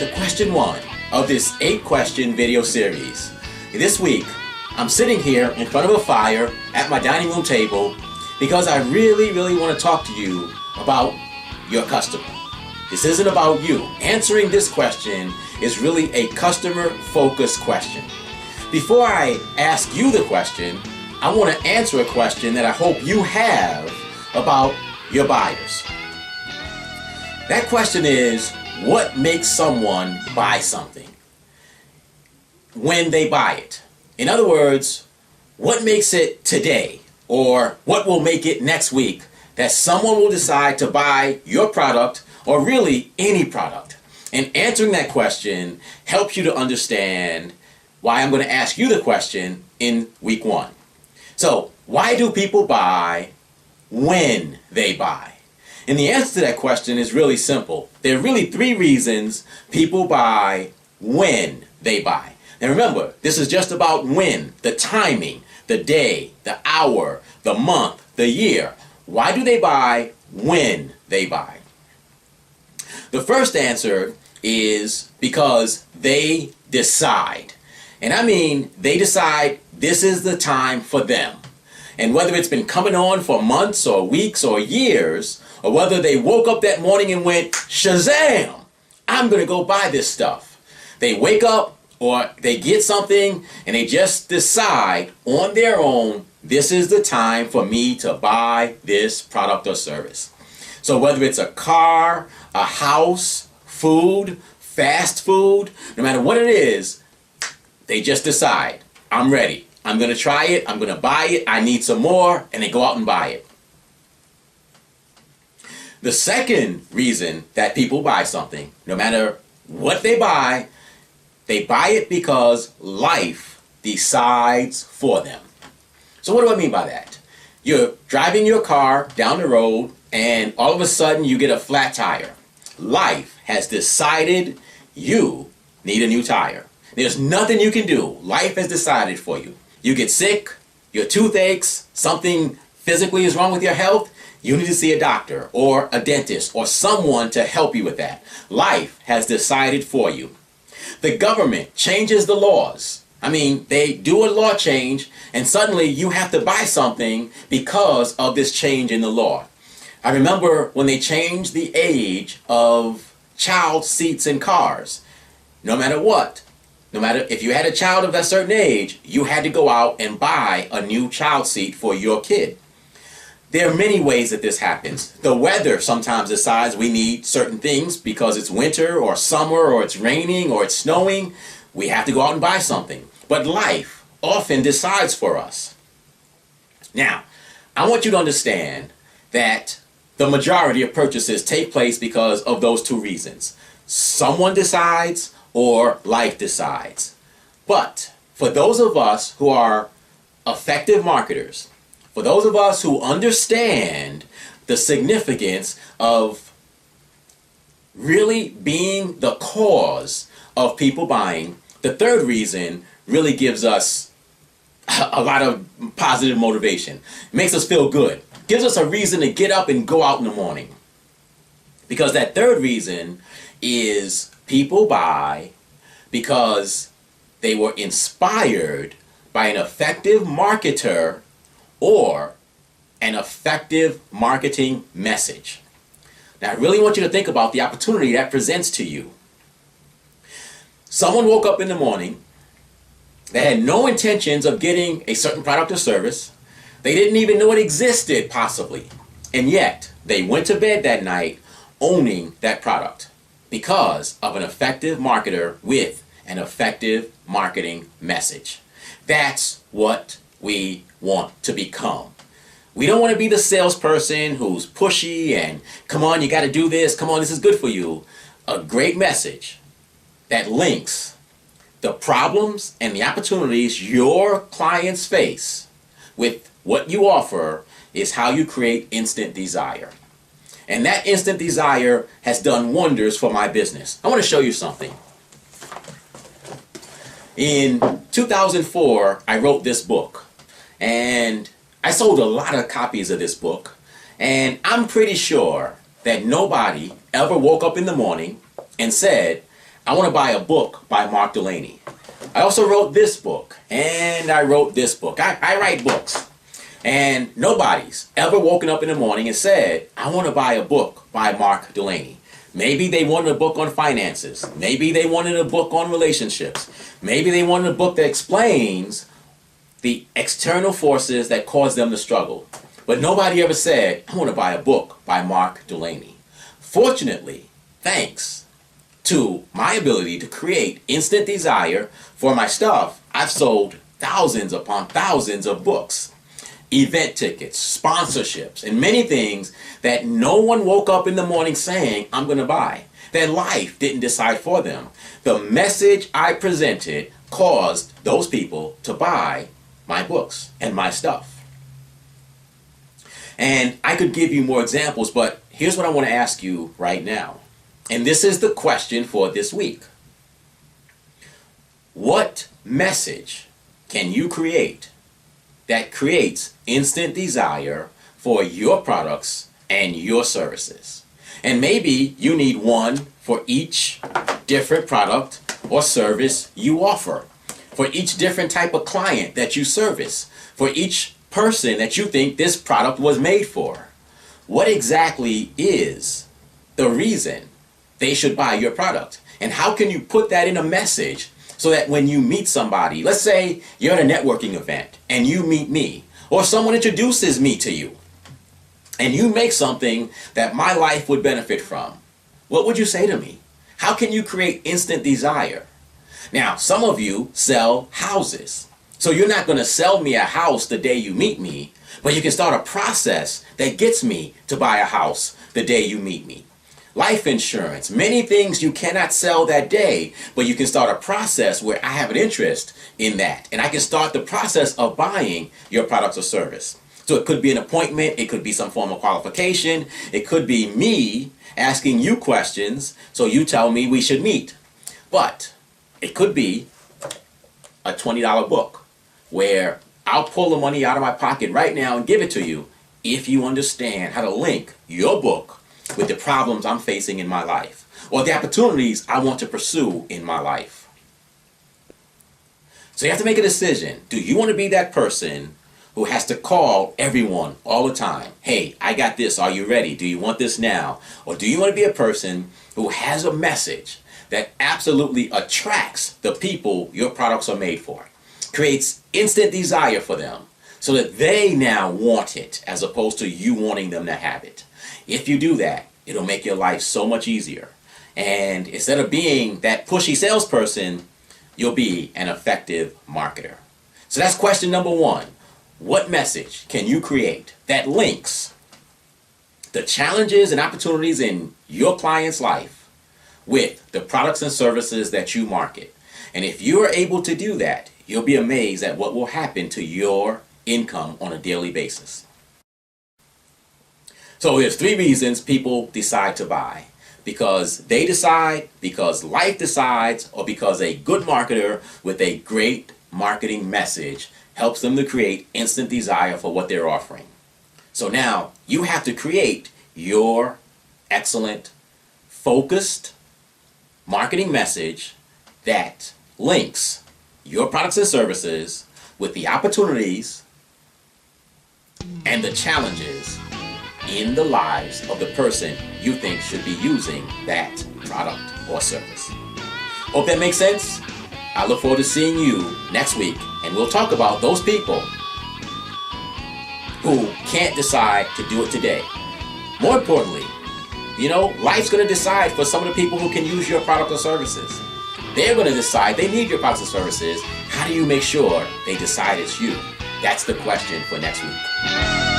to question 1 of this 8-question video series. This week, I'm sitting here in front of a fire at my dining room table because I really want to talk to you about your customer. This isn't about you. Answering this question is really a customer-focused question. Before I ask you the question, I want to answer a question that I hope you have about your buyers. That question is, what makes someone buy something when they buy it? In other words, what makes it today, or what will make it next week that someone will decide to buy your product, or really any product? And answering that question helps you to understand why I'm going to ask you the question in week 1. So, why do people buy when they buy? And the answer to that question is really simple. There are really 3 reasons people buy when they buy. Now remember, this is just about when, the timing, the day, the hour, the month, the year. Why do they buy when they buy? The first answer is because they decide. And I mean, they decide this is the time for them. And whether it's been coming on for months or weeks or years, or whether they woke up that morning and went, Shazam! I'm going to go buy this stuff. They wake up or they get something and they just decide on their own, this is the time for me to buy this product or service. So whether it's a car, a house, food, fast food, no matter what it is, they just decide, I'm ready. I'm going to try it. I'm going to buy it. I need some more. And they go out and buy it. The second reason that people buy something, no matter what they buy it because life decides for them. So what do I mean by that? You're driving your car down the road and all of a sudden you get a flat tire. Life has decided you need a new tire. There's nothing you can do. Life has decided for you. You get sick, your tooth aches, something physically is wrong with your health, you need to see a doctor or a dentist or someone to help you with that. Life has decided for you. The government changes the laws. I mean, they do a law change and suddenly you have to buy something because of this change in the law. I remember when they changed the age of child seats in cars. No matter what, no matter if you had a child of a certain age, you had to go out and buy a new child seat for your kid. There are many ways that this happens. The weather sometimes decides we need certain things because it's winter or summer or it's raining or it's snowing. We have to go out and buy something. But life often decides for us. Now, I want you to understand that the majority of purchases take place because of those 2 reasons. Someone decides or life decides. But for those of us who are effective marketers, for those of us who understand the significance of really being the cause of people buying, the 3rd reason really gives us a lot of positive motivation. It makes us feel good. Gives us a reason to get up and go out in the morning. Because that 3rd reason is people buy because they were inspired by an effective marketer or an effective marketing message. Now, I really want you to think about the opportunity that presents to you. Someone woke up in the morning. They had no intentions of getting a certain product or service. They didn't even know it existed, possibly. And yet, they went to bed that night owning that product because of an effective marketer with an effective marketing message. That's what we want to become. We don't want to be the salesperson who's pushy and, come on, you got to do this. Come on, this is good for you. A great message that links the problems and the opportunities your clients face with what you offer is how you create instant desire. And that instant desire has done wonders for my business. I want to show you something. In 2004, I wrote this book. And I sold a lot of copies of this book. And I'm pretty sure that nobody ever woke up in the morning and said, I want to buy a book by Mark Delaney. I also wrote this book, and I wrote this book. I write books. And nobody's ever woken up in the morning and said, I want to buy a book by Mark Delaney. Maybe they wanted a book on finances. Maybe they wanted a book on relationships. Maybe they wanted a book that explains the external forces that cause them to struggle. But nobody ever said, I want to buy a book by Mark Delaney. Fortunately, thanks to my ability to create instant desire for my stuff, I've sold thousands upon thousands of books, event tickets, sponsorships, and many things that no one woke up in the morning saying, I'm going to buy. That life didn't decide for them. The message I presented caused those people to buy my books and my stuff. And I could give you more examples, but here's what I want to ask you right now. And this is the question for this week. What message can you create that creates instant desire for your products and your services? And maybe you need one for each different product or service you offer, for each different type of client that you service, for each person that you think this product was made for. What exactly is the reason they should buy your product? And how can you put that in a message so that when you meet somebody, let's say you're at a networking event and you meet me, or someone introduces me to you, and you make something that my life would benefit from, what would you say to me? How can you create instant desire? Now, some of you sell houses. So you're not going to sell me a house the day you meet me, but you can start a process that gets me to buy a house the day you meet me. Life insurance, many things you cannot sell that day, but you can start a process where I have an interest in that. And I can start the process of buying your products or service. So it could be an appointment, it could be some form of qualification, it could be me asking you questions so you tell me we should meet. But it could be a $20 book where I'll pull the money out of my pocket right now and give it to you if you understand how to link your book with the problems I'm facing in my life or the opportunities I want to pursue in my life. So you have to make a decision. Do you want to be that person who has to call everyone all the time? Hey, I got this. Are you ready? Do you want this now? Or do you want to be a person who has a message that absolutely attracts the people your products are made for? Creates instant desire for them so that they now want it as opposed to you wanting them to have it. If you do that, it'll make your life so much easier. And instead of being that pushy salesperson, you'll be an effective marketer. So that's question number one. What message can you create that links the challenges and opportunities in your client's life with the products and services that you market? And if you are able to do that, you'll be amazed at what will happen to your income on a daily basis. So there's 3 reasons people decide to buy. Because they decide, because life decides, or because a good marketer with a great marketing message helps them to create instant desire for what they're offering. So now you have to create your excellent, focused marketing message that links your products and services with the opportunities and the challenges in the lives of the person you think should be using that product or service. Hope that makes sense. I look forward to seeing you next week, and we'll talk about those people who can't decide to do it today. More importantly, life's going to decide for some of the people who can use your product or services. They're going to decide they need your products and services. How do you make sure they decide it's you? That's the question for next week.